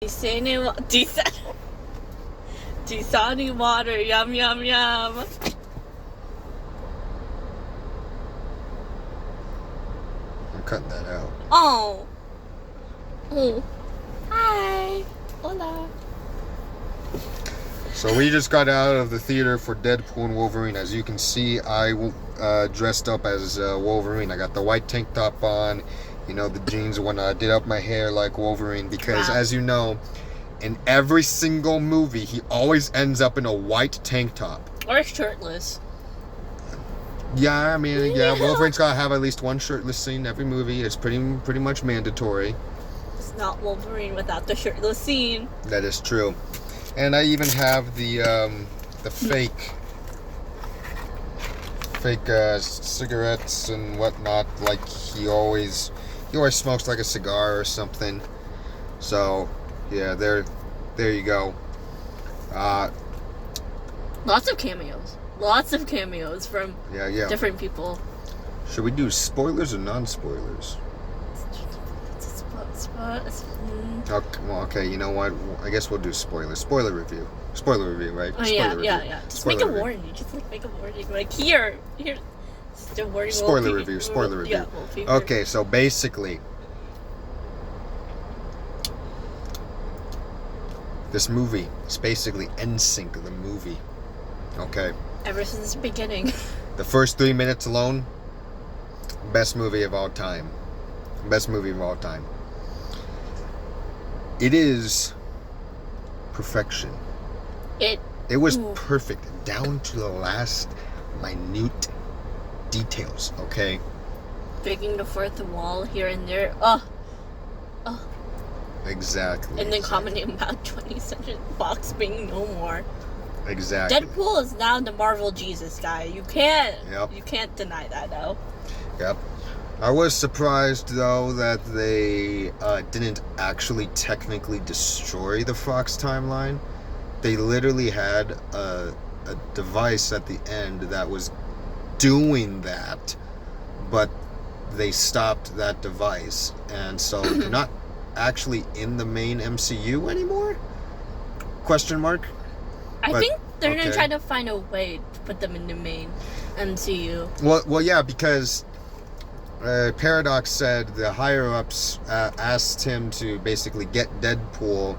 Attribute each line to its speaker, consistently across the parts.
Speaker 1: Desaling water, yum yum yum.
Speaker 2: I'm cutting that out.
Speaker 1: Oh. Oh. Hi. Hola.
Speaker 2: So we just got out of the theater for Deadpool and Wolverine. As you can see, I dressed up as Wolverine. I got the white tank top on, you know, the jeans and whatnot. I did up my hair like Wolverine because,
Speaker 1: Wow.
Speaker 2: as you know, in every single movie, he always ends up in a white tank top.
Speaker 1: Or shirtless.
Speaker 2: Yeah, I mean, yeah, Wolverine's got to have at least one shirtless scene in every movie. It's pretty much mandatory.
Speaker 1: It's not Wolverine without the shirtless scene.
Speaker 2: That is true. And I even have the fake cigarettes and whatnot. Like he always smokes like a cigar or something. So yeah, there you go.
Speaker 1: Lots of cameos. Lots of cameos from different people.
Speaker 2: Should we do spoilers or non-spoilers? Okay, you know what? I guess we'll do spoilers. Spoiler review, right?
Speaker 1: Oh, yeah. Just make a warning. Just make a warning. Like here. Still warning.
Speaker 2: Spoiler review.
Speaker 1: Yeah,
Speaker 2: okay, so basically, this movie is basically NSYNC of the movie. Okay.
Speaker 1: Ever since the beginning.
Speaker 2: The first 3 minutes alone, best movie of all time. Best movie of all time. It is perfection. It was perfect down to the last minute details, okay?
Speaker 1: Breaking the fourth wall here and there.
Speaker 2: Exactly.
Speaker 1: And then commenting about 20th Fox being no more.
Speaker 2: Exactly.
Speaker 1: Deadpool is now the Marvel Jesus guy. You can't deny that though.
Speaker 2: Yep. I was surprised though that they didn't actually technically destroy the Fox timeline. They literally had a device at the end that was doing that, but they stopped that device, and so they're not actually in the main MCU anymore? Question mark?
Speaker 1: I think they're gonna try to find a way to put them in the main MCU.
Speaker 2: Well, yeah, because Paradox said the higher-ups asked him to basically get Deadpool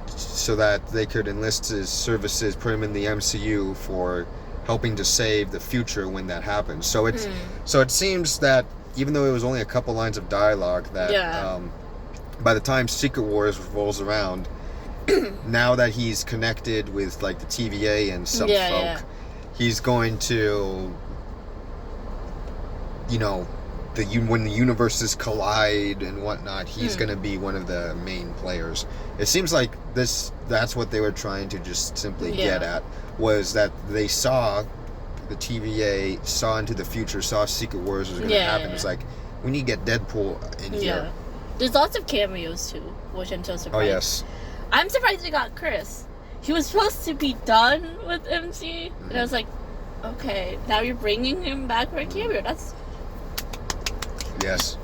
Speaker 2: so that they could enlist his services, put him in the MCU for helping to save the future when that happens. So it seems that even though it was only a couple lines of dialogue, that by the time Secret Wars rolls around, now that he's connected with like the TVA and some folk, he's going to, you know, when the universes collide and whatnot, he's going to be one of the main players. It seems like that's what they were trying to just simply get at, was that they saw the TVA, saw into the future, saw Secret Wars was going to happen. It's like, we need to get Deadpool in here.
Speaker 1: There's lots of cameos too, which I'm so surprised.
Speaker 2: Oh, yes.
Speaker 1: I'm surprised they got Chris. He was supposed to be done with MC, and I was like, okay, now you're bringing him back for a cameo. That's...
Speaker 2: Yes.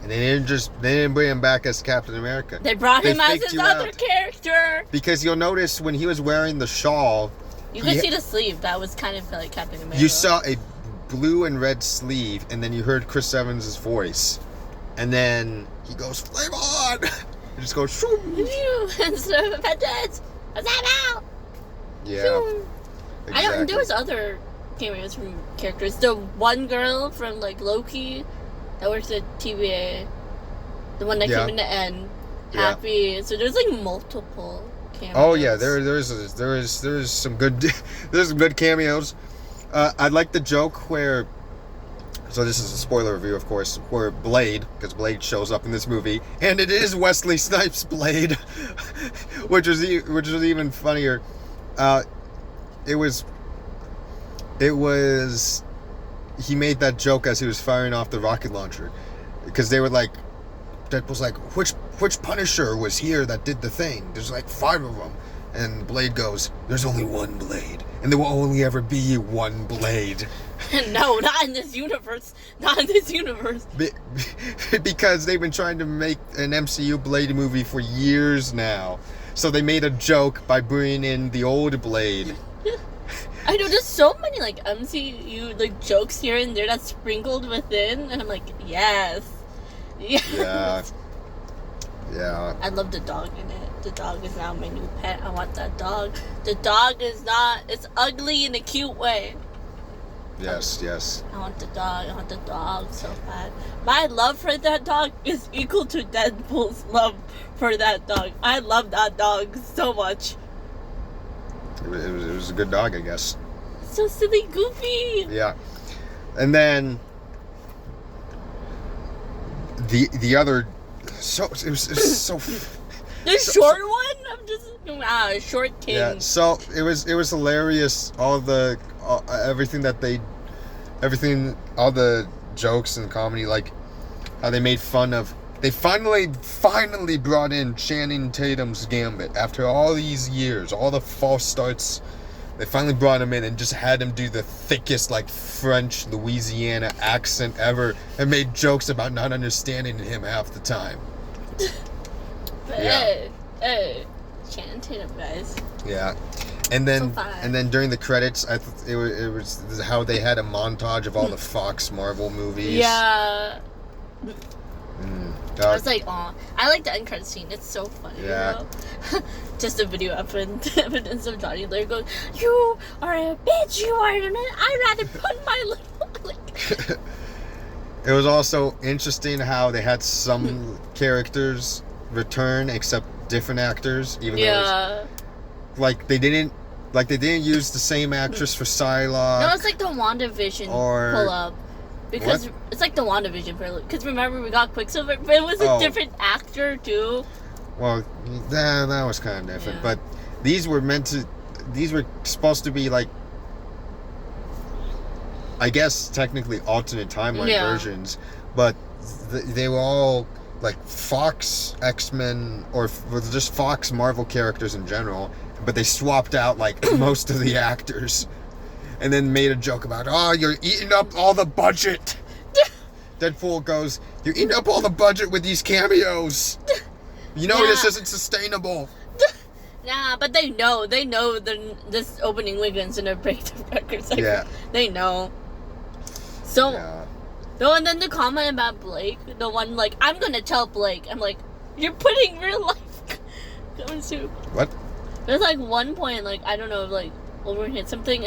Speaker 2: And they didn't bring him back as Captain America.
Speaker 1: They brought him as his other character.
Speaker 2: Because you'll notice when he was wearing the shawl,
Speaker 1: you could see the sleeve. That was kind of like Captain America.
Speaker 2: You saw a blue and red sleeve, and then you heard Chris Evans' voice. And then he goes, "Flame on!" It just goes, "Shoom!" Yeah. Exactly.
Speaker 1: There was other cameos from characters. The one girl from like Loki that works at TVA, the one that came in the end, Happy. So there's like multiple cameos.
Speaker 2: Oh yeah, there's some good cameos. I like the joke where, so this is a spoiler review, of course, where Blade, because Blade shows up in this movie, and it is Wesley Snipes' Blade, which was even funnier. It was he made that joke as he was firing off the rocket launcher, because they were like, Deadpool's like, which Punisher was here that did the thing? There's like 5 of them, and Blade goes, "There's only one Blade, and there will only ever be one Blade.
Speaker 1: No, not in this universe. Not in this universe.
Speaker 2: Because they've been trying to make an MCU Blade movie for years now. So they made a joke by bringing in the old Blade.
Speaker 1: I know there's so many like MCU like jokes here and there that's sprinkled within, and I'm like, yes.
Speaker 2: Yeah. Yeah.
Speaker 1: I love the dog in it. The dog is now my new pet. I want that dog. The dog is not. It's ugly in a cute way.
Speaker 2: Yes.
Speaker 1: I want the dog. I want the dog so bad. My love for that dog is equal to Deadpool's love for that dog. I love that dog so much.
Speaker 2: It was a good dog, I guess.
Speaker 1: So silly, goofy.
Speaker 2: Yeah. And then the other, so it was so.
Speaker 1: The short one. I'm just short king.
Speaker 2: Yeah. So it was hilarious. All the all the jokes and comedy, like how they made fun of. They finally brought in Channing Tatum's Gambit after all these years, all the false starts. They finally brought him in and just had him do the thickest, like, French Louisiana accent ever, and made jokes about not understanding him half the time.
Speaker 1: But
Speaker 2: Yeah.
Speaker 1: hey, Channing Tatum, guys.
Speaker 2: Yeah, and then
Speaker 1: So fun.
Speaker 2: and then during the credits, it was how they had a montage of all the Fox Marvel movies.
Speaker 1: Yeah. I
Speaker 2: Uh,
Speaker 1: was like, aw. I like the end credit scene. It's so funny.
Speaker 2: Yeah.
Speaker 1: You know? Just a video evidence of Johnny Blair going, "You are a bitch. You are a man. I'd rather put my little." Like,
Speaker 2: It was also interesting how they had some characters return, except different actors. Even though it was,
Speaker 1: yeah.
Speaker 2: they didn't use the same actress for Psylocke.
Speaker 1: No, it's like the WandaVision
Speaker 2: Or-
Speaker 1: pull up. Because it's like the WandaVision pull up. Because remember, we got Quicksilver, but it was a different actor too.
Speaker 2: Well, that was kind of different, but these were supposed to be like, I guess technically alternate timeline versions, but they were all like Fox X-Men or just Fox Marvel characters in general, but they swapped out like most of the actors, and then made a joke about, "Oh, you're eating up all the budget." Deadpool goes, "You're eating up all the budget with these cameos. You know this isn't sustainable."
Speaker 1: Nah, but they know this opening weekend's gonna break the record cycle.
Speaker 2: Yeah.
Speaker 1: They know. So, no, and then the comment about Blake, the one like, "I'm gonna tell Blake." I'm like, you're putting real life coming soon.
Speaker 2: What?
Speaker 1: There's like one point, like, I don't know, like Wolverine hit something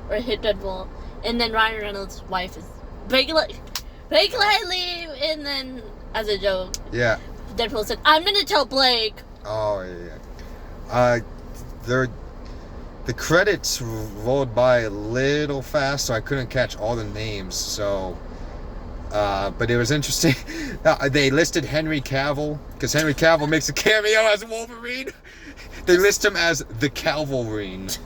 Speaker 1: or hit Deadpool, and then Ryan Reynolds' wife is Blake Lively, and then as a joke, Deadpool said, "I'm gonna tell Blake."
Speaker 2: Oh yeah. The credits rolled by a little fast, so I couldn't catch all the names. So, but it was interesting. They listed Henry Cavill because Henry Cavill makes a cameo as Wolverine. They list him as the Calvolrine.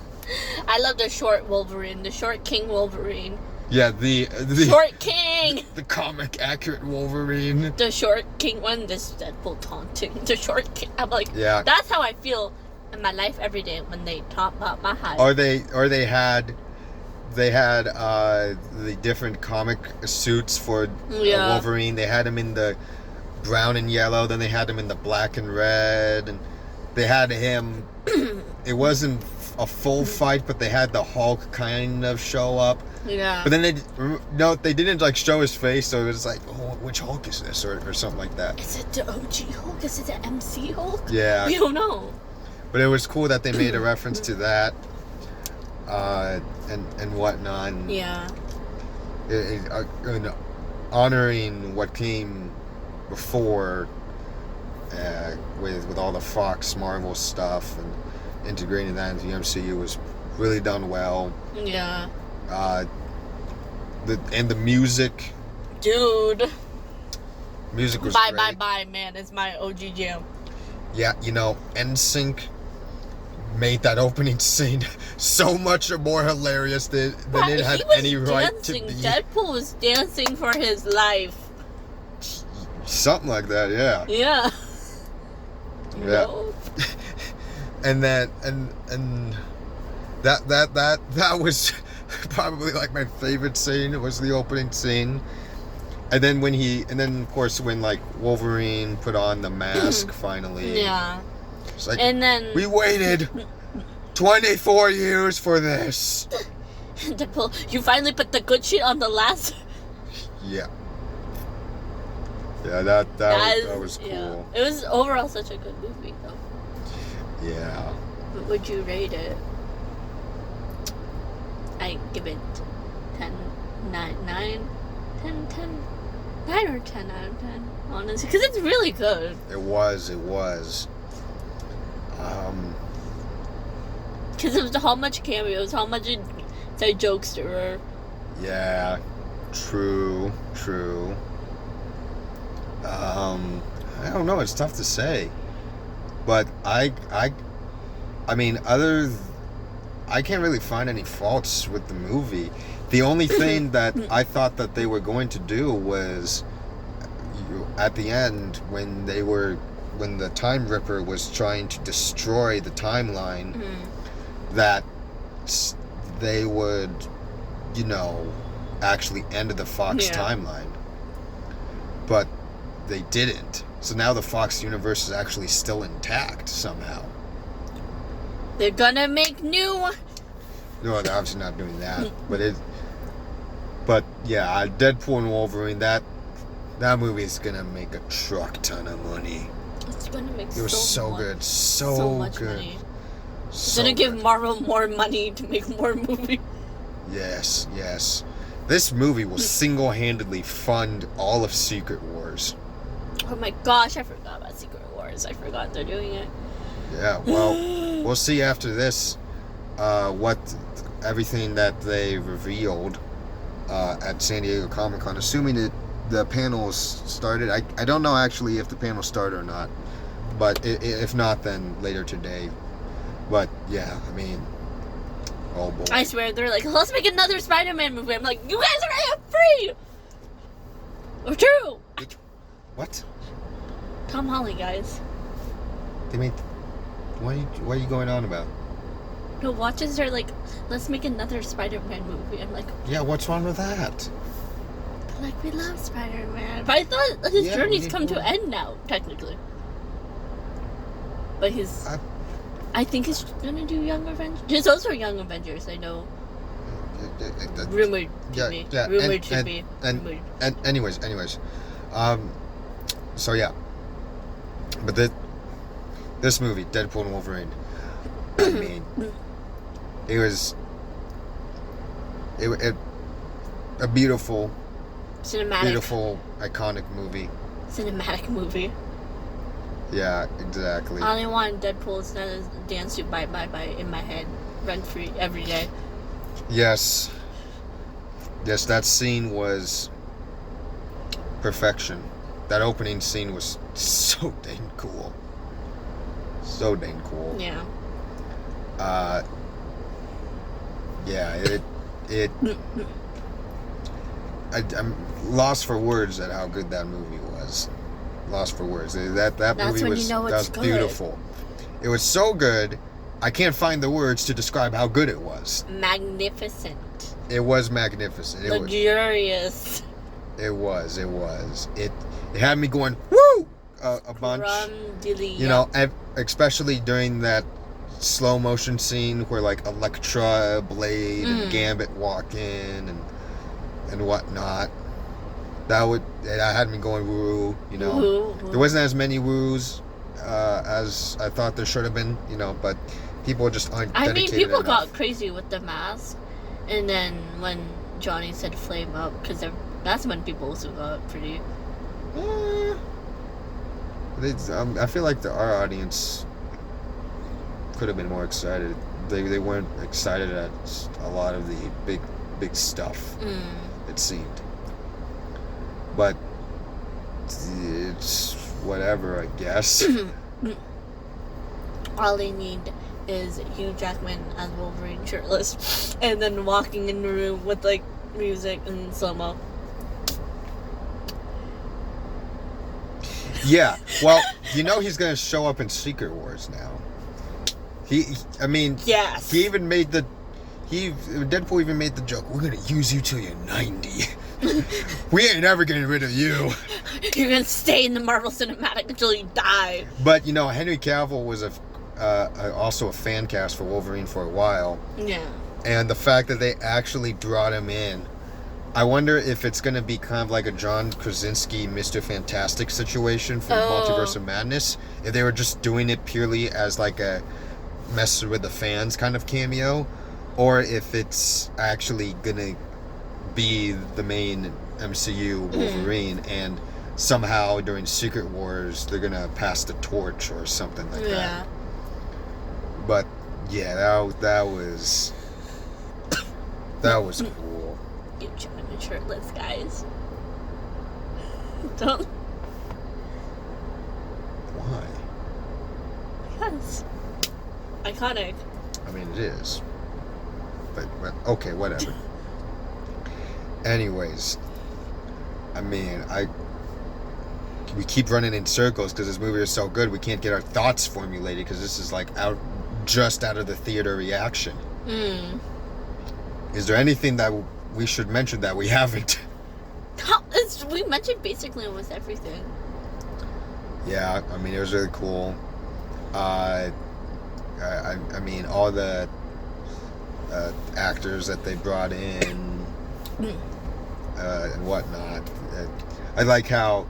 Speaker 1: I love the short Wolverine, the short King Wolverine.
Speaker 2: Yeah, the
Speaker 1: Short King.
Speaker 2: The comic accurate Wolverine.
Speaker 1: The short King one. This Deadpool taunting the short King. I'm like, that's how I feel in my life every day when they talk about my height.
Speaker 2: Or they had the different comic suits for Wolverine. They had him in the brown and yellow, then they had him in the black and red, and they had him. It wasn't a full fight, but they had the Hulk kind of show up.
Speaker 1: Yeah.
Speaker 2: But then they didn't like show his face, so it was like, oh, which Hulk is this, or something like that.
Speaker 1: Is it the OG Hulk? Is it the MC Hulk?
Speaker 2: Yeah.
Speaker 1: We don't know.
Speaker 2: But it was cool that they made a reference to that, and whatnot. And and honoring what came before, with all the Fox Marvel stuff and integrating that into the MCU was really done well.
Speaker 1: Yeah.
Speaker 2: The music.
Speaker 1: Dude.
Speaker 2: Music was great.
Speaker 1: Bye, man. It's my OG jam.
Speaker 2: Yeah, NSYNC made that opening scene so much more hilarious than it had any right to be.
Speaker 1: Deadpool was dancing for his life.
Speaker 2: Something like that, yeah.
Speaker 1: Yeah.
Speaker 2: Yeah. And then and That was probably like my favorite scene. It was the opening scene. And then of course when like Wolverine put on the mask finally.
Speaker 1: Yeah.
Speaker 2: It's like,
Speaker 1: and then
Speaker 2: we waited 24 years for this.
Speaker 1: You finally put the good shit on the last.
Speaker 2: Yeah. Yeah, that was cool.
Speaker 1: Yeah. It was overall such a good movie, though.
Speaker 2: Yeah.
Speaker 1: What would you rate it? I give it 10, 9 or 10 out of 10, honestly, because it's really good.
Speaker 2: It was.
Speaker 1: Because it was how much cameos, how much inside jokes there were.
Speaker 2: Yeah, true. I don't know. It's tough to say, but I mean, I can't really find any faults with the movie. The only thing that I thought that they were going to do was, at the end when the Time Ripper was trying to destroy the timeline, that they would, actually end the Fox timeline. But they didn't. So now the Fox universe is actually still intact somehow.
Speaker 1: They're gonna make new.
Speaker 2: No, they're obviously not doing that. But yeah, Deadpool and Wolverine. That movie is gonna make a truck ton of money.
Speaker 1: It's gonna make.
Speaker 2: It was so good, so
Speaker 1: much
Speaker 2: good.
Speaker 1: Money. It's
Speaker 2: so
Speaker 1: gonna give
Speaker 2: good.
Speaker 1: Marvel more money to make more movies.
Speaker 2: Yes. This movie will single-handedly fund all of Secret Wars.
Speaker 1: Oh my gosh, I forgot about Secret Wars. I forgot they're doing it.
Speaker 2: Yeah, well, we'll see after this what everything that they revealed at San Diego Comic-Con, assuming that the panels started. I don't know actually if the panel started or not, but if not, then later today. But yeah, I mean, oh boy.
Speaker 1: I swear, they're like, let's make another Spider-Man movie. I'm like, you guys already have 3! Or 2!
Speaker 2: What?
Speaker 1: Tom Holland, guys.
Speaker 2: They made... What are you going on about?
Speaker 1: No, watches are like, let's make another Spider-Man movie. I'm like...
Speaker 2: Yeah, what's wrong with that?
Speaker 1: Like, we love Spider-Man. But I thought his journey's come to end now, technically. But I think he's gonna do Young Avengers. There's also Young Avengers, I know. Rumored to be. Rumored to be.
Speaker 2: And anyways. So yeah. But this movie, Deadpool and Wolverine, I mean, it was a beautiful, iconic movie.
Speaker 1: Cinematic movie.
Speaker 2: Yeah, exactly.
Speaker 1: I only want Deadpool's dance suit bye in my head, rent free every day.
Speaker 2: Yes, that scene was perfection. That opening scene was so dang cool.
Speaker 1: Yeah.
Speaker 2: I'm lost for words at how good that movie was. Lost for words. That movie was beautiful. It was so good. I can't find the words to describe how good it was.
Speaker 1: Magnificent.
Speaker 2: It was magnificent.
Speaker 1: Luxurious.
Speaker 2: It was. It had me going woo a bunch. Especially during that slow motion scene where like Elektra, Blade, and Gambit walk in and whatnot. That had me going woo.
Speaker 1: Woo.
Speaker 2: There wasn't as many woos as I thought there should have been. But people just aren't dedicated
Speaker 1: people
Speaker 2: enough.
Speaker 1: got crazy with the mask, and then when Johnny said "flame up," because that's when people also got pretty.
Speaker 2: I feel like our audience could have been more excited. They weren't excited at a lot of the big stuff. It seemed, but it's whatever, I guess.
Speaker 1: All they need is Hugh Jackman as Wolverine shirtless, and then walking in the room with like music and slow-mo.
Speaker 2: Yeah, well, he's gonna show up in Secret Wars now. I mean,
Speaker 1: Yes.
Speaker 2: Deadpool even made the joke, we're gonna use you till you're 90. We ain't ever getting rid of you.
Speaker 1: You're gonna stay in the Marvel Cinematic until you die.
Speaker 2: But, Henry Cavill was also a fan cast for Wolverine for a while.
Speaker 1: Yeah.
Speaker 2: And the fact that they actually brought him in, I wonder if it's going to be kind of like a John Krasinski, Mr. Fantastic situation from Multiverse of Madness. If they were just doing it purely as like a mess with the fans kind of cameo. Or if it's actually going to be the main MCU Wolverine and somehow during Secret Wars they're going to pass the torch or something like that. But yeah, that was cool.
Speaker 1: You John shirtless, guys. Don't.
Speaker 2: Why?
Speaker 1: Because iconic.
Speaker 2: I mean, it is. But okay, whatever. Anyways, I mean, we keep running in circles because this movie is so good. We can't get our thoughts formulated because this is like just out of the theater reaction. Is there anything that we should mention that we haven't?
Speaker 1: We mentioned basically almost everything.
Speaker 2: Yeah, I mean, it was really cool. I mean, all the actors that they brought in and whatnot. I like how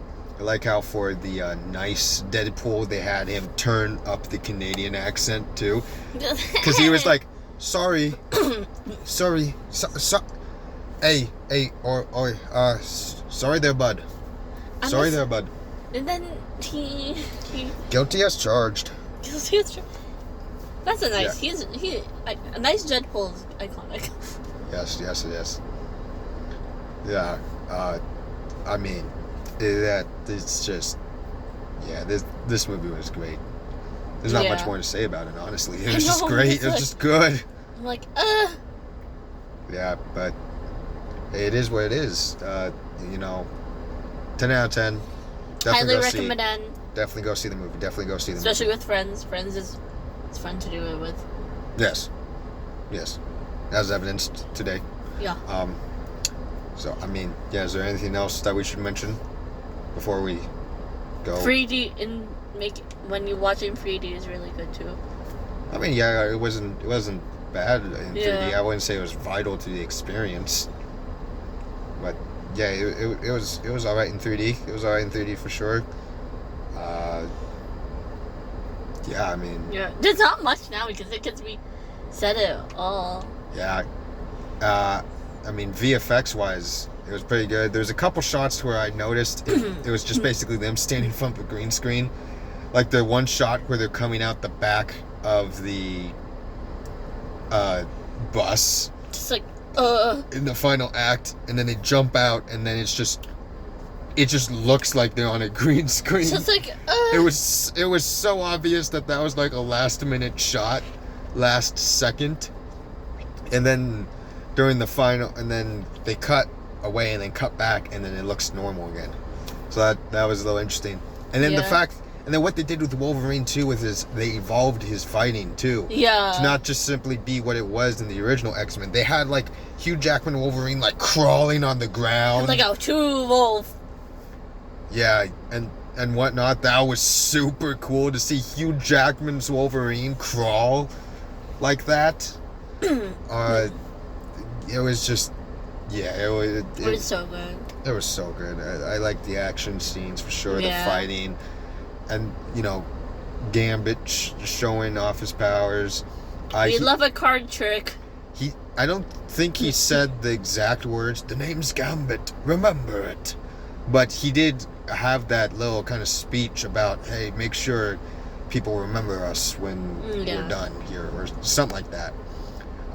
Speaker 2: for the nice Deadpool they had him turn up the Canadian accent too, because he was like, sorry, hey, sorry there, bud. Sorry there, bud.
Speaker 1: And then he
Speaker 2: guilty as charged.
Speaker 1: That's a nice. Yeah. A nice Deadpool is iconic.
Speaker 2: Yes, it is. Yeah, I mean, it's just, yeah. This movie was great. There's not much more to say about it, honestly. It was just great. It was just good.
Speaker 1: I'm like,
Speaker 2: Yeah, but it is what it is. 10 out of 10.
Speaker 1: Highly recommend.
Speaker 2: Definitely go see the movie.
Speaker 1: Especially with friends. Friends it's fun to do it with.
Speaker 2: Yes. As evidenced today.
Speaker 1: Yeah.
Speaker 2: So, I mean, yeah, is there anything else that we should mention before we go?
Speaker 1: 3D when you watch it in 3D is really good too.
Speaker 2: I mean, yeah, it wasn't bad in 3D. I wouldn't say it was vital to the experience. But yeah, it was all right in 3D. It was all right in 3D for sure. Yeah, I mean...
Speaker 1: Yeah, there's not much now because we said it all.
Speaker 2: Yeah. I mean, VFX-wise, it was pretty good. There's a couple shots where I noticed it was just basically them standing in front of a green screen. Like the one shot where they're coming out the back of the bus.
Speaker 1: Just like,
Speaker 2: in the final act, and then they jump out, and then it just looks like they're on a green screen.
Speaker 1: So it's like,
Speaker 2: It was so obvious that was like a last minute shot, last second, and then during the final, and then they cut away and then cut back, and then it looks normal again. So that was a little interesting. And then the fact, and then what they did with Wolverine too, they evolved his fighting too.
Speaker 1: Yeah.
Speaker 2: To not just simply be what it was in the original X-Men. They had like Hugh Jackman Wolverine like crawling on the ground.
Speaker 1: Like a true wolf.
Speaker 2: Yeah, and whatnot. That was super cool to see Hugh Jackman's Wolverine crawl like that. It was just, yeah, it
Speaker 1: was so good.
Speaker 2: It was so good. I liked the action scenes for sure, the fighting, and Gambit showing off his powers.
Speaker 1: We love a card trick.
Speaker 2: I don't think he said the exact words. The name's Gambit. Remember it. But he did have that little kind of speech about, hey, make sure people remember us when we're done here, or something like that.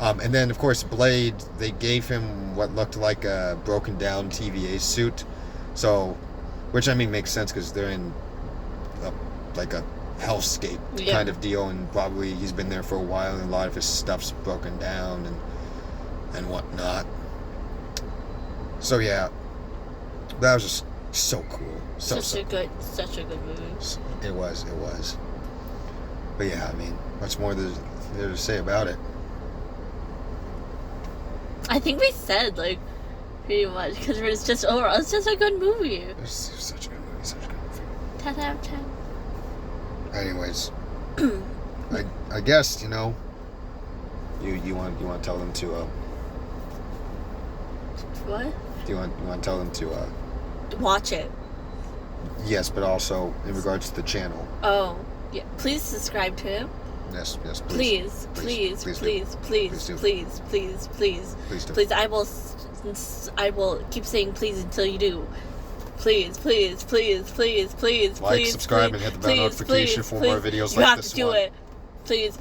Speaker 2: And then, of course, Blade, they gave him what looked like a broken down TVA suit. So, which, I mean, makes sense because they're in a hellscape kind of deal, and probably he's been there for a while, and a lot of his stuff's broken down and whatnot. So, yeah, that was just so cool. Such a good movie. It was. But yeah, I mean, what's more there to say about it?
Speaker 1: I think we said, like, pretty much, because it's just overall, it's just a good movie.
Speaker 2: It's such a good movie, such a good movie.
Speaker 1: 10 out of 10.
Speaker 2: Anyways, I guess, you know, you want to tell them to
Speaker 1: What?
Speaker 2: Do you want to tell them to
Speaker 1: watch it.
Speaker 2: Yes, but also in regards to the channel.
Speaker 1: Oh, yeah. Please subscribe to him.
Speaker 2: Yes,
Speaker 1: please. Please, I will keep saying please until you do. Please.
Speaker 2: Like, subscribe, and hit the bell notification for more videos like this one.
Speaker 1: You have to do it. Please.